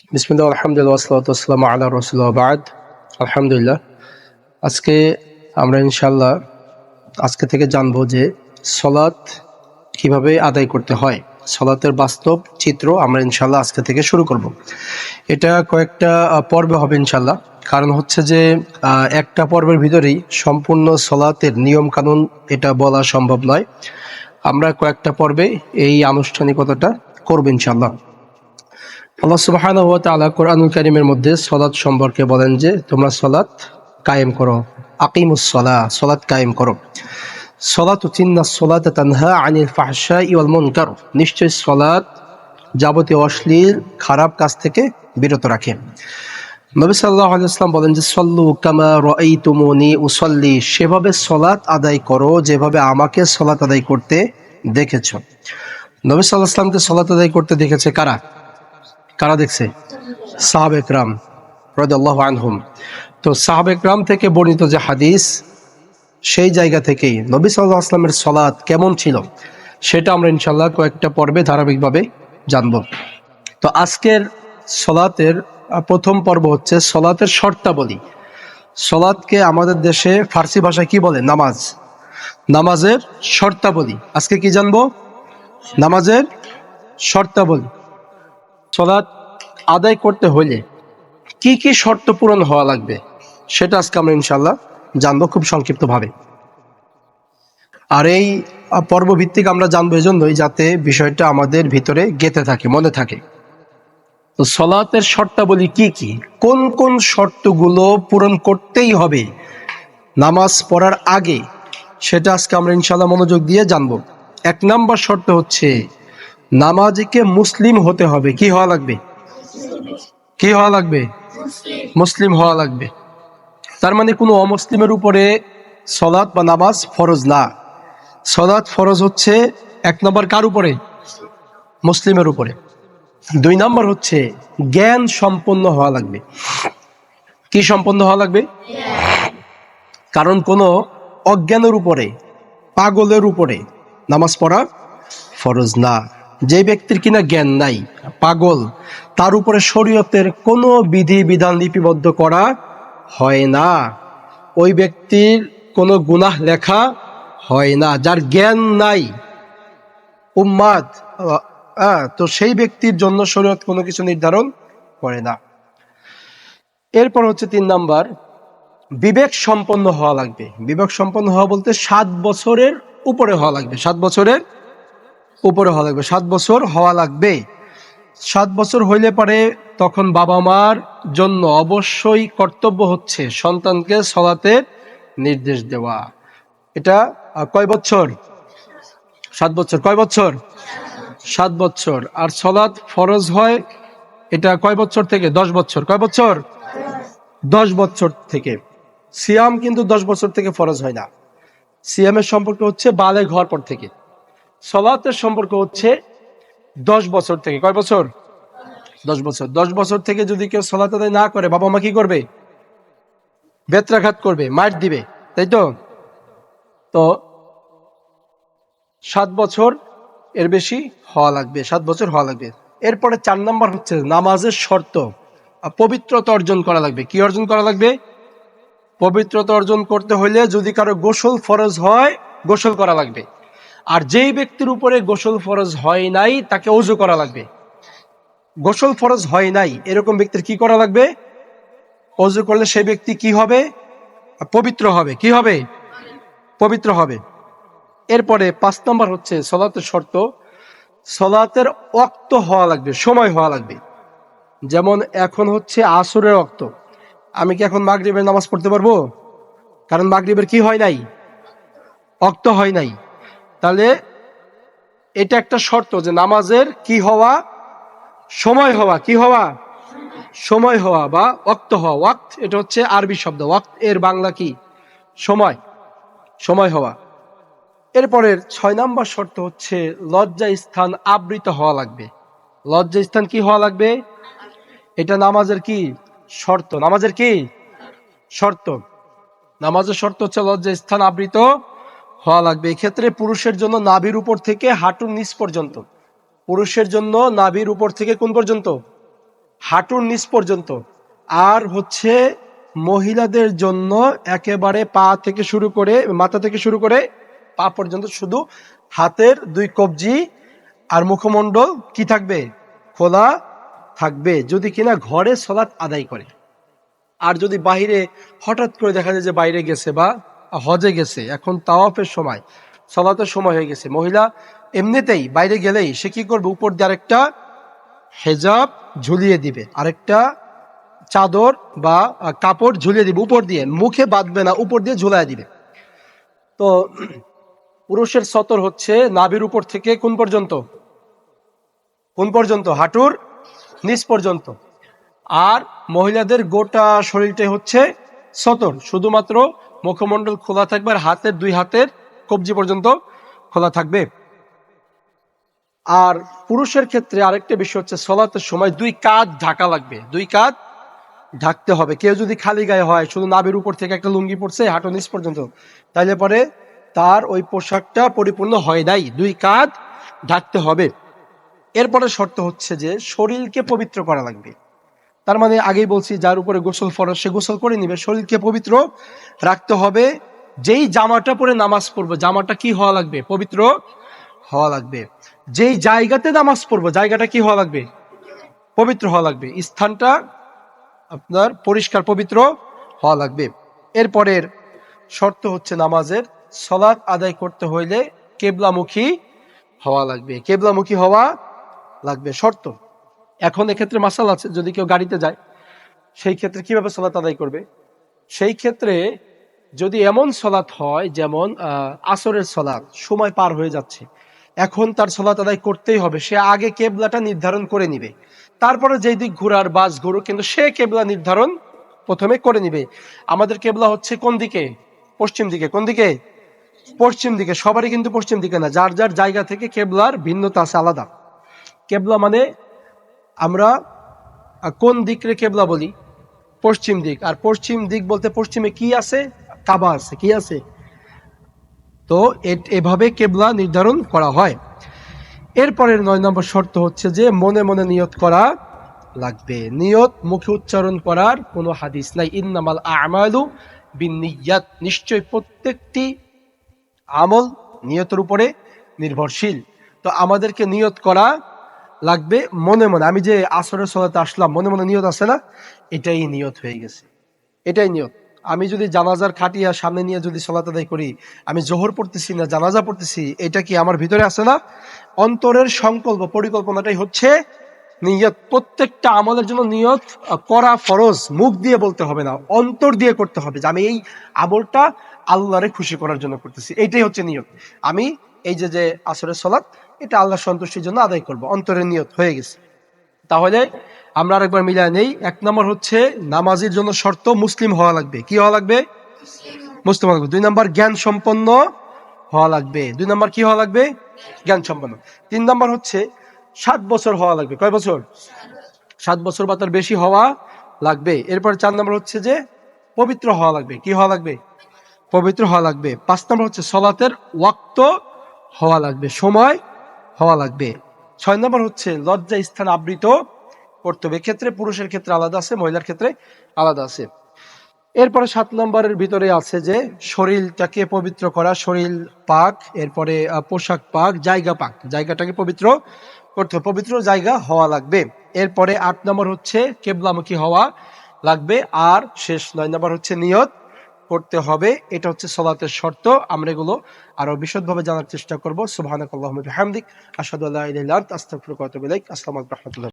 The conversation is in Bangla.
বিসমিল্লাহ আলহামদুলিল্লাহ ওয়াসসালাতু ওয়াসসালামু আলা রাসূলিল্লাহ বাদ। আলহামদুলিল্লাহ, আজকে আমরা ইনশাআল্লাহ আজকে থেকে জানবো যে সলাত কিভাবে আদায় করতে হয়। সলাতের বাস্তব চিত্র আমরা ইনশাআল্লাহ আজকে থেকে শুরু করব। এটা কয়েকটা পর্বে হবে ইনশাআল্লাহ। কারণ হচ্ছে যে একটা পর্বের ভিতরেই সম্পূর্ণ সলাতের নিয়ম কানুন এটা বলা সম্ভব নয়। আমরা কয়েকটা পর্বে এই আনুষ্ঠানিকতাটা করব ইনশাআল্লাহ। আল্লাহ সুবহানাহু ওয়া তাআলা কোরআনুল কারীমের মধ্যে সালাত সম্পর্কে বলেন যে তোমরা সালাত কায়েম করো, আকিমুস সালাহ, সালাত কায়েম করো। সালাতু ইন্নাস সালাতা তানহা আনিল ফাহশাই ওয়াল মুনকার, নিশ্চয় সালাত যাবতীয় অশ্লীল খারাপ কাজ থেকে বিরত রাখে। নবী সাল্লাল্লাহু আলাইহি ওয়াসাল্লাম বলেন যে সাল্লু কামা রাআইতুমুনি উসাল্লি, সেভাবে সালাত আদায় করো যেভাবে আমাকে সালাত আদায় করতে দেখেছো। নবী সাল্লাল্লাহু আলাইহি ওয়াসাল্লামকে সালাত আদায় করতে দেখেছে কারা? কারা দেখছে? সাহাবে কেরাম রাদিয়াল্লাহু আনহুম। তো সাহাবে কেরাম থেকে বর্ণিত যে হাদিস, সেই জায়গা থেকেই নবী সাল্লাল্লাহু আলাইহি ওয়াসাল্লামের সালাত কেমন ছিল সেটা আমরা ইনশাআল্লাহ কয়েকটা পর্বে ধারাবাহিকভাবে জানব। তো আজকের সালাতের প্রথম পর্ব হচ্ছে সালাতের শর্তাবলী। সালাতকে আমাদের দেশে ফার্সি ভাষায় কি বলে? নামাজ। নামাজের শর্তাবলী আজকে কি জানবো? নামাজের শর্তাবলী। সালাত আদায় করতে হলে কি কি শর্ত পূরণ হওয়া লাগবে সেটা আজকে আমরা ইনশাআল্লাহ জানবো খুব সংক্ষিপ্তভাবে। আর এই পর্ব ভিত্তিক আমরা জানবো এজন্যই যাতে বিষয়টা আমাদের ভিতরে গেঁথে থাকে, মনে থাকে। তো সালাতের শর্তাবলী কি কি, কোন কোন শর্তগুলো পূরণ করতেই হবে নামাজ পড়ার আগে, সেটা আজকে আমরা ইনশাআল্লাহ মনোযোগ দিয়ে জানবো। 1 নম্বর শর্ত হচ্ছে নামাজিকে মুসলিম হতে হবে। কি হওয়া লাগবে? কি হওয়া লাগবে? মুসলিম হওয়া লাগবে। তার মানে কোনো অমুসলিমের উপরে সালাত বা নামাজ ফরজ না। সালাত ফরজ হচ্ছে 1 নম্বর কার উপরে? মুসলিমের উপরে। 2 নম্বর হচ্ছে জ্ঞান সম্পন্ন হওয়া লাগবে। কি সম্পন্ন হওয়া লাগবে? কারণ কোনো অজ্ঞানের উপরে, পাগলের উপরে নামাজ পড়া ফরজ না। যে ব্যক্তির কিনা জ্ঞান নাই, পাগল, তার উপরে শরীয়তের কোনো বিধি বিধান লিপিবদ্ধ করা হয় না। ওই ব্যক্তির কোনো গুনাহ লেখা হয় না। যার জ্ঞান নাই, উম্মাদ, তো সেই ব্যক্তির জন্য শরীয়ত কোনো কিছু নির্ধারণ করে না। এরপর হচ্ছে 3 নাম্বার, বিবেক সম্পন্ন হওয়া লাগবে। বিবেক সম্পন্ন হওয়া বলতে 7 বছরের উপরে হওয়া লাগবে। 7 বছরের উপরে হওয়া লাগবে। 7 বছর হওয়া লাগবে। 7 বছর হইলে পারে তখন বাবা মার জন্য অবশ্যই কর্তব্য হচ্ছে সন্তানকে সালাতের নির্দেশ দেওয়া। এটা কয় বছর? 7 বছর। কয় বছর? 7 বছর। আর সালাত ফরজ হয় এটা কয় বছর থেকে? 10 বছর। কয় বছর? 10 বছর থেকে। সিয়াম কিন্তু 10 বছর থেকে ফরজ হয় না। সিয়ামের সম্পর্ক হচ্ছে বালেগ হওয়ার পর থেকে। সালাতের সম্পর্ক হচ্ছে 10 বছর থেকে। কয় বছর? 10 বছর। 10 বছর থেকে যদি কেউ সালাত আদায় না করে, বাবা মা কি করবে? বেত্রাঘাত করবে, মার দিবে, তাই তো? তো 7 বছর এর বেশি হওয়া লাগবে। 7 বছর হওয়া লাগবে। এরপরে 4 নাম্বার হচ্ছে নামাজের শর্ত, পবিত্রতা অর্জন করা লাগবে। কি অর্জন করা লাগবে? পবিত্রতা অর্জন করতে হলে যদি কারো গোসল ফরজ হয়, গোসল করা লাগবে। আর যেই ব্যক্তির উপরে গোসল ফরজ হয় নাই তাকে ওযু করা লাগবে। গোসল ফরজ হয় নাই এরকম ব্যক্তির কি করা লাগবে? ওযু করলে সেই ব্যক্তি কি হবে? পবিত্র হবে। কি হবে? পবিত্র হবে। এরপরে 5 নম্বর হচ্ছে সালাতের শর্ত, সালাতের ওয়াক্ত হওয়া লাগবে, সময় হওয়া লাগবে। যেমন এখন হচ্ছে আসরের ওয়াক্ত, আমি কি এখন মাগরিবের নামাজ পড়তে পারবো? কারণ মাগরিবের কি হয় নাই? ওয়াক্ত হয় নাই। তাহলে এটা একটা শর্ত যে নামাজের কি হওয়া? সময় হওয়া। কি হওয়া? সময় হওয়া বা ওয়াক্ত হওয়া। ওয়াক্ত এটা হচ্ছে আরবি শব্দ, ওয়াক্ত এর বাংলা কি? সময়। সময় হওয়া। এরপরের 6 নাম্বার শর্ত হচ্ছে লজ্জা স্থান আবৃত হওয়া লাগবে। লজ্জা স্থান কি হওয়া লাগবে? এটা নামাজের কি? শর্ত। নামাজের কি? শর্ত। নামাজের শর্ত হচ্ছে লজ্জা স্থান আবৃত হওয়া লাগবে। এক্ষেত্রে পুরুষের জন্য নাভির উপর থেকে হাঁটুর নিচ পর্যন্ত। পুরুষের জন্য নাভির উপর থেকে কোন পর্যন্ত? হাঁটুর নিচ পর্যন্ত। আর হচ্ছে মহিলাদের জন্য একেবারে পা থেকে শুরু করে, মাথা থেকে শুরু করে পা পর্যন্ত শুধু হাতের 2 কবজি আর মুখমণ্ডল কি থাকবে? খোলা থাকবে, যদি কিনা ঘরে সালাত আদায় করে। আর যদি বাইরে হঠাৎ করে দেখা যায় যে বাইরে গেছে বা হজে গেছে, এখন তাওয়াফের সময়, সালাতের সময় হয়ে গেছে, মহিলা এমনিতেই বাইরে গেলেই সে কি করবে? উপর দিয়ে আরেকটা হেজাব ঝুলিয়ে দিবে, আরেকটা চাদর বা কাপড় ঝুলিয়ে দিবে উপর দিয়ে, মুখে বাঁধবে না, উপর দিয়ে ঝুলিয়ে দিবে। তো পুরুষের সতর হচ্ছে নাভির উপর থেকে কোন পর্যন্ত? কোন পর্যন্ত? হাঁটুর নিচ পর্যন্ত। আর মহিলাদের গোটা শরীরটাই হচ্ছে সতর, শুধুমাত্র মুখমণ্ডল খোলা থাকবে আর হাতের 2 হাতের কবজি পর্যন্ত খোলা থাকবে। আর পুরুষের ক্ষেত্রে আরেকটা বিষয় হচ্ছে সালাতের সময় 2 কাঁধ ঢাকা লাগবে, 2 কাঁধ ঢাকতে হবে। কেউ যদি খালি গায়ে হয়, শুধু নাভির উপর থেকে একটা লুঙ্গি পড়ছে হাঁটু নিচ পর্যন্ত, তাইলে পরে তার ওই পোশাকটা পরিপূর্ণ হয় নাই, 2 কাঁধ ঢাকতে হবে। এরপরে শর্ত হচ্ছে যে শরীরকে পবিত্র করা লাগবে। তার মানে আগেই বলছি, যার উপরে গোসল ফরজ সে গোসল করে নিবে, শরীরকে পবিত্র রাখতে হবে। যেই জামাটা পরে নামাজ পড়বো, জামাটা কি হওয়া লাগবে? পবিত্র হওয়া লাগবে। যেই জায়গাতে নামাজ পড়বো, জায়গাটা কি হওয়া লাগবে? পবিত্র হওয়া লাগবে, স্থানটা আপনার পরিষ্কার পবিত্র হওয়া লাগবে। এরপরের শর্ত হচ্ছে নামাজের সালাত আদায় করতে হইলে কেবলামুখী হওয়া লাগবে, কেবলামুখী হওয়া লাগবে শর্ত। এখন এক্ষেত্রে মাসালা আছে, যদি কেউ গাড়িতে যায় সেই ক্ষেত্রে কিভাবে সালাত আদায় করবে? সেই ক্ষেত্রে যদি এমন সালাত হয়, যেমন আসরের সালাত, সময় পার হয়ে যাচ্ছে, এখন তার সালাত আদায় করতেই হবে, সে আগে কেবলাটা নির্ধারণ করে নিবে, তারপরে যেই দিক ঘোরার বাস ঘুরুক, কিন্তু সে কেবলা নির্ধারণ প্রথমে করে নিবে। আমাদের কেবলা হচ্ছে কোন দিকে? পশ্চিম দিকে। কোন দিকে? পশ্চিম দিকে। সবারই কিন্তু পশ্চিম দিকে না, যার যার জায়গা থেকে কেবলার ভিন্নতা আছে, আলাদা। কেবলা মানে আমরা কোন দিকরে কেবলা বলি? পশ্চিম দিক। আর পশ্চিম দিক বলতে পশ্চিমে কি আছে? কাবা আছে। কি আছে? তো এভাবে কেবলা নির্ধারণ করা হয়। এরপরের 9 নম্বর শর্ত হচ্ছে যে মনে মনে নিয়ত করা লাগবে। নিয়ত মুখে উচ্চারণ করার কোনো হাদিস নাই। ইন্নামাল আমালু বিন্নিয়াত, নিশ্চয় প্রত্যেকটি আমল নিয়তের উপরে নির্ভরশীল। তো আমাদেরকে নিয়ত করা লাগবে মনে মনে। আমি যে আসরের সালাতে আসলাম, মনে মনে নিয়ত আছে না? এটাই নিয়ত হয়ে গেছে, এটাই নিয়ত। আমি যদি জানাজার খাটিয়া সামনে নিয়ে যদি সালাত আদায় করি, আমি জোহর পড়তেছি না জানাজা পড়তেছি, এটা কি আমার ভিতরে আছে না? অন্তরের সংকল্প, পরিকল্পনাটাই হচ্ছে নিয়ত। প্রত্যেকটা আমলের জন্য নিয়ত করা ফরজ। মুখ দিয়ে বলতে হবে না, অন্তর দিয়ে করতে হবে, যে আমি এই আমলটা আল্লাহরে খুশি করার জন্য করতেছি, এইটাই হচ্ছে নিয়ত। আমি এই যে আসরের সালাত, এটা আল্লাহ সন্তুষ্টির জন্য আদায় করব, অন্তরের নিয়ত হয়ে গেছে। তাহলে আমরা আরেকবার মিলায় নেই। 1 নম্বর হচ্ছে নামাজের জন্য শর্ত মুসলিম হওয়া লাগবে। কি হওয়া লাগবে? মুসলিম হওয়া লাগবে। 2 নম্বর জ্ঞান সম্পন্ন হওয়া লাগবে। 2 নম্বর কি হওয়া লাগবে? জ্ঞান সম্পন্ন। 3 নম্বর হচ্ছে 7 বছর হওয়া লাগবে। কয় বছর? 7 বছর বা তার বেশি হওয়া লাগবে। এরপর 4 নম্বর হচ্ছে যে পবিত্র হওয়া লাগবে। কি হওয়া লাগবে? পবিত্র হওয়া লাগবে। 5 নম্বর হচ্ছে সলাতের ওয়াক্ত হওয়া লাগবে, সময় হওয়া লাগবে। 6 নম্বর হচ্ছে লজ্জা স্থান আবৃত করতে হবে। এক্ষেত্রে পুরুষের ক্ষেত্রে আলাদা আছে, মহিলার ক্ষেত্রে আলাদা আছে। এরপরে 7 নম্বরের ভিতরে আছে যে শরীরটাকে পবিত্র করা, শরীর পাক, এরপরে পোশাক পাক, জায়গা পাক, জায়গাটাকে পবিত্র করতে হবে, পবিত্র জায়গা হওয়া লাগবে। এরপরে 8 নম্বর হচ্ছে কেবলামুখী হওয়া লাগবে। আর শেষ 9 নম্বর হচ্ছে নিয়ত করতে হবে। এটা হচ্ছে সালাতের শর্ত। আমরা এগুলো আরো বিশদভাবে জানার চেষ্টা করব। সুবহানাকাল্লাহুম্মা ওয়া বিহামদিক, আশহাদু আল্লা ইলাহা ইল্লা আনতা, আস্তাগফিরুকা ওয়া আতুবু ইলাইক। আসসালামু আলাইকুম ওয়া রাহমাতুল্লাহ।